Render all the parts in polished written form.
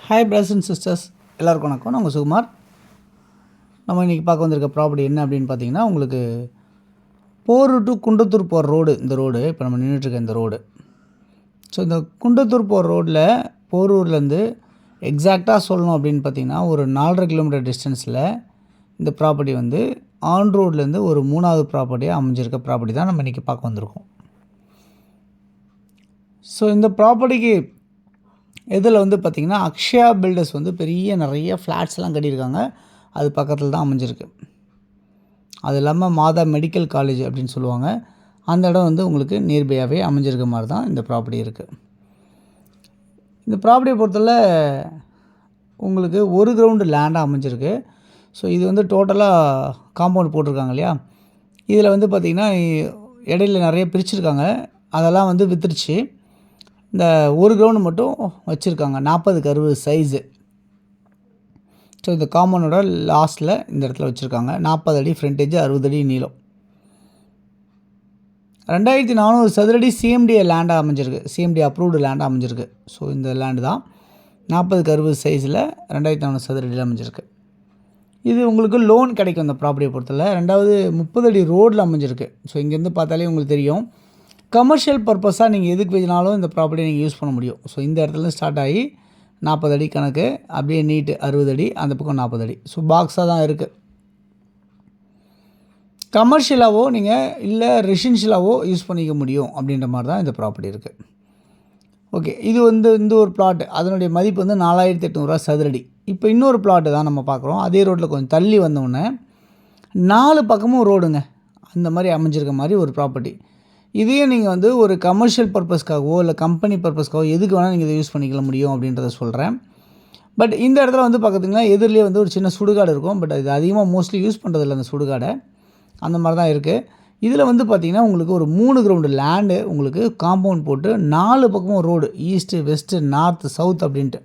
Hi brothers and sisters, எல்லாருக்கும் வணக்கம். நான் உங்கள் சுகுமார். நம்ம இன்றைக்கி பார்க்க வந்திருக்க ப்ராப்பர்ட்டி என்ன அப்படின்னு பார்த்தீங்கன்னா, உங்களுக்கு போரூர் டு குண்டத்தூர் போகிற ரோடு. இந்த ரோடு இப்போ நம்ம நின்றுட்டுருக்க இந்த ரோடு. ஸோ இந்த குண்டத்தூர் போகிற ரோட்டில் போரூர்லேருந்து எக்ஸாக்டாக சொல்லணும் அப்படின்னு பார்த்தீங்கன்னா, ஒரு 4.5 கிலோமீட்டர் டிஸ்டன்ஸில் இந்த ப்ராப்பர்ட்டி வந்து ஆன் ரோட்லேருந்து ஒரு 3வது ப்ராப்பர்ட்டியாக அமைஞ்சிருக்க ப்ராப்பர்ட்டி தான் நம்ம இன்றைக்கி பார்க்க வந்திருக்கோம். ஸோ இந்த ப்ராப்பர்ட்டிக்கு இதில் வந்து பார்த்திங்கன்னா, அக்ஷயா பில்டர்ஸ் வந்து நிறைய ஃப்ளாட்ஸ்லாம் கட்டியிருக்காங்க. அது பக்கத்தில் தான் அமைஞ்சிருக்கு. அது இல்லாமல் மாதா மெடிக்கல் காலேஜ் அப்படின்னு சொல்லுவாங்க. அந்த இடம் வந்து உங்களுக்கு நியர்பையாகவே அமைஞ்சிருக்க மாதிரி தான் இந்த ப்ராப்பர்ட்டி இருக்குது. இந்த ப்ராப்பர்ட்டியை பொறுத்தவரை உங்களுக்கு 1 கிரவுண்டு லேண்டாக அமைஞ்சிருக்கு. ஸோ இது வந்து டோட்டலாக காம்பவுண்ட் போட்டிருக்காங்க இல்லையா. இதில் வந்து பார்த்திங்கன்னா இடையில நிறைய பிரிச்சுருக்காங்க. அதெல்லாம் வந்து விற்றுருச்சு. இந்த 1 கிரவுண்டு மட்டும் வச்சுருக்காங்க, 40க்கு 60 சைஸு. ஸோ இந்த காம்பவுண்டோட லாஸ்ட்டில் இந்த இடத்துல வச்சுருக்காங்க. 40 அடி ஃப்ரண்டேஜ், 60 அடி நீளம். 2400 சதுரடி சிஎம்டிஏ லேண்டாக அமைஞ்சிருக்கு. சிஎம்டி அப்ரூவ்டு லேண்டாக அமைஞ்சிருக்கு. ஸோ இந்த லேண்டு தான் 40க்கு 60 சைஸில் 2400 சதுரடியில் அமைஞ்சிருக்கு. இது உங்களுக்கு லோன் கிடைக்கும் இந்த ப்ராப்பர்ட்டியை பொறுத்தவரை. 2வது 30 அடி ரோடில் அமைஞ்சிருக்கு. ஸோ இங்கேருந்து பார்த்தாலே உங்களுக்கு தெரியும். கமர்ஷியல் பர்பஸாக நீங்கள் எதுக்கு வேணாலும் இந்த ப்ராப்பர்ட்டியை நீங்கள் யூஸ் பண்ண முடியும். ஸோ இந்த இடத்துல ஸ்டார்ட் ஆகி 40 அடி கணக்கு, அப்படியே நீட்டு 60 அடி, அந்த பக்கம் 40 அடி. ஸோ பாக்ஸாக தான் இருக்குது. கமர்ஷியலாகவோ நீங்கள் இல்லை ரெசிடென்ஷியலாகவோ யூஸ் பண்ணிக்க முடியும் அப்படின்ற மாதிரி தான் இந்த ப்ராப்பர்ட்டி இருக்குது. ஓகே, இது வந்து இந்த ஒரு பிளாட், அதனுடைய மதிப்பு வந்து 4800 சதுரடி. இப்போ இன்னொரு பிளாட்டு தான் நம்ம பார்க்குறோம். அதே ரோட்டில் கொஞ்சம் தள்ளி வந்தோடனே 4 பக்கமும் ரோடுங்க, அந்த மாதிரி அமைஞ்சிருக்க மாதிரி ஒரு ப்ராப்பர்ட்டி. இதையும் நீங்கள் வந்து ஒரு கமர்ஷியல் பர்பஸ்க்காகவோ இல்லை கம்பெனி பர்பஸ்க்காகவோ எதுக்கு வேணால் நீங்கள் இதை யூஸ் பண்ணிக்க முடியும் அப்படின்றத சொல்கிறேன். பட் இந்த இடத்துல வந்து பார்த்திங்கன்னா எதிரிலே வந்து ஒரு சின்ன சுடுகாடு இருக்கும். பட் இது அதிகமாக மோஸ்ட்லி யூஸ் பண்ணுறதில்ல அந்த சுடுகாடை. அந்த மாதிரி தான் இருக்குது. இதில் வந்து பார்த்திங்கன்னா உங்களுக்கு ஒரு 3 கிரவுண்டு லேண்டு, உங்களுக்கு காம்பவுண்ட் போட்டு 4 பக்கமும் road, east west north south அப்படின்ட்டு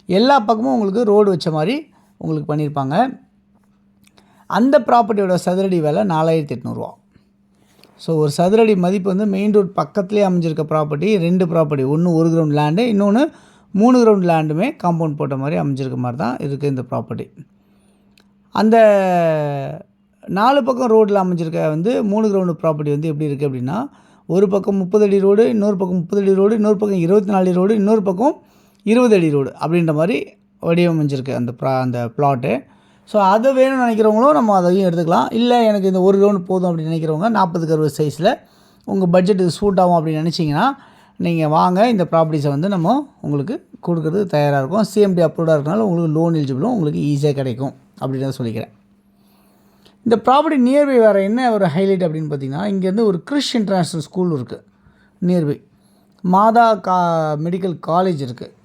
எல்லா பக்கமும் உங்களுக்கு ரோடு வச்ச மாதிரி உங்களுக்கு பண்ணியிருப்பாங்க. அந்த ப்ராப்பர்ட்டியோட சதுரடி விலை 4800 ரூபா. ஸோ ஒரு சதுரடி மதிப்பு வந்து மெயின் ரோட் பக்கத்துலேயே அமைஞ்சிருக்க ப்ராப்பர்ட்டி. 2 ப்ராப்பர்ட்டி, ஒன்று 1 கிரவுண்ட் லேண்டு, இன்னொன்று 3 கிரவுண்ட் லேண்டுமே காம்பவுண்ட் போட்ட மாதிரி அமைஞ்சிருக்க மாதிரி தான் இருக்குது இந்த ப்ராப்பர்ட்டி. அந்த 4 பக்கம் ரோட்டில் அமைஞ்சிருக்க வந்து 3 கிரவுண்டு ப்ராப்பர்ட்டி வந்து எப்படி இருக்குது அப்படின்னா, ஒரு பக்கம் 30 அடி ரோடு, இன்னொரு பக்கம் 30 அடி ரோடு, இன்னொரு பக்கம் 24 அடி ரோடு, இன்னொரு பக்கம் 20 அடி ரோடு அப்படின்ற மாதிரி வடிவமைஞ்சிருக்கு அந்த பிளாட்டு. ஸோ அதை வேணும்னு நினைக்கிறவங்களும் நம்ம அதையும் எடுத்துக்கலாம். இல்லை எனக்கு இந்த 1 கிரவுண்டு போதும் அப்படின்னு நினைக்கிறவங்க 40க்கு 60 சைஸில் உங்கள் பட்ஜெட்டுக்கு சூட் ஆகும் அப்படின்னு நினச்சிங்கன்னா நீங்கள் வாங்க. இந்த ப்ராப்பர்ட்டிஸை வந்து நம்ம உங்களுக்கு கொடுக்குறது தயாராக இருக்கும். சிஎம்டி அப்ரூவ்டாக இருக்கனால உங்களுக்கு லோன் எலிஜிபிளும் உங்களுக்கு ஈஸியாக கிடைக்கும் அப்படின்றத சொல்லிக்கிறேன். இந்த ப்ராப்பர்ட்டி நியர்பை வேறு என்ன ஒரு ஹைலைட் அப்படின்னு பார்த்தீங்கன்னா, இங்கேருந்து ஒரு கிறிஷ் இன்டர்நேஷ்னல் ஸ்கூல் இருக்குது நியர்பை. மாதா மெடிக்கல் காலேஜ் இருக்குது.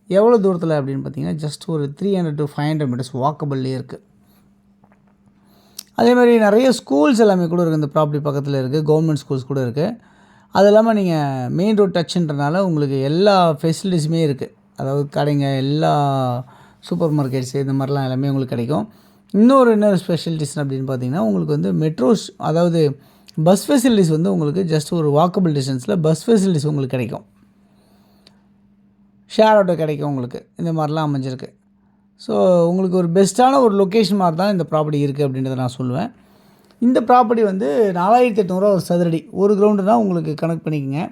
எவ்வளோ தூரத்தில் அப்படின்னு பார்த்தீங்கன்னா, ஜஸ்ட் ஒரு 300 to 500 மீட்டர்ஸ் வாக்கபிள்லேயே இருக்குது. அதே மாதிரி நிறைய ஸ்கூல்ஸ் எல்லாமே கூட இருக்குது. இந்த ப்ராப்பர்ட்டி பக்கத்தில் இருக்குது. கவர்மெண்ட் ஸ்கூல்ஸ் கூட இருக்குது. அது இல்லாமல் நீங்கள் மெயின் ரோட் டச்சுன்றனால உங்களுக்கு எல்லா ஃபெசிலிட்டிஸுமே இருக்குது. அதாவது கடைங்க, எல்லா சூப்பர் மார்க்கெட்ஸு, இந்த மாதிரிலாம் எல்லாமே உங்களுக்கு கிடைக்கும். இன்னொரு ஸ்பெஷலிட்டிஸ் அப்படின்னு பார்த்தீங்கன்னா, உங்களுக்கு வந்து மெட்ரோஸ், அதாவது பஸ் ஃபெசிலிட்டிஸ் வந்து உங்களுக்கு ஜஸ்ட் ஒரு வாக்கபிள் டிஸ்டன்ஸில் பஸ் ஃபெசிலிட்டிஸ் உங்களுக்கு கிடைக்கும். ஷேர் ஆட்டோ கிடைக்கும் உங்களுக்கு. இந்த மாதிரிலாம் அமைஞ்சிருக்கு. ஸோ உங்களுக்கு ஒரு பெஸ்ட்டான ஒரு லொக்கேஷன் மாதிரி தான் இந்த ப்ராப்பர்ட்டி இருக்குது அப்படின்றத நான் சொல்லுவேன். இந்த ப்ராப்பர்ட்டி வந்து 4800 ஒரு சதுரடி. 1 கிரவுண்டுனா உங்களுக்கு கணக்கு பண்ணிக்கோங்க,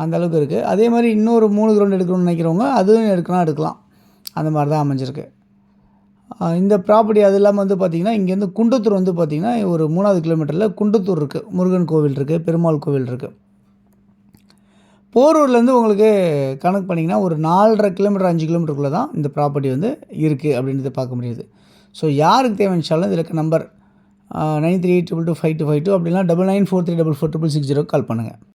அந்த அளவுக்கு இருக்குது. அதே மாதிரி இன்னொரு 3 கிரவுண்டு எடுக்கணும்னு நினைக்கிறவங்க அதுவும் எடுக்கலாம். அந்த மாதிரி தான் அமைஞ்சிருக்கு இந்த ப்ராப்பர்ட்டி. அது இல்லாமல் வந்து பார்த்திங்கன்னா, இங்கேருந்து குண்டத்தூர் வந்து பார்த்திங்கன்னா ஒரு 3வது கிலோமீட்டரில் குண்டத்தூர் இருக்குது. முருகன் கோவில் இருக்குது, பெருமாள் கோவில் இருக்குது. போரூர்லேருந்து உங்களுக்கு கணக்கு பண்ணிங்கன்னா ஒரு 4.5 கிலோமீட்டர் 5 கிலோமீட்டருக்குள்ளே தான் இந்த ப்ராப்பர்ட்டி வந்து இருக்குது அப்படின்றத பார்க்க முடியுது. ஸோ யாருக்கு தேவைச்சாலும் இதில் இருக்க நம்பர் 9382252252 அப்படின்னா 9943446660 கால் பண்ணுங்கள்.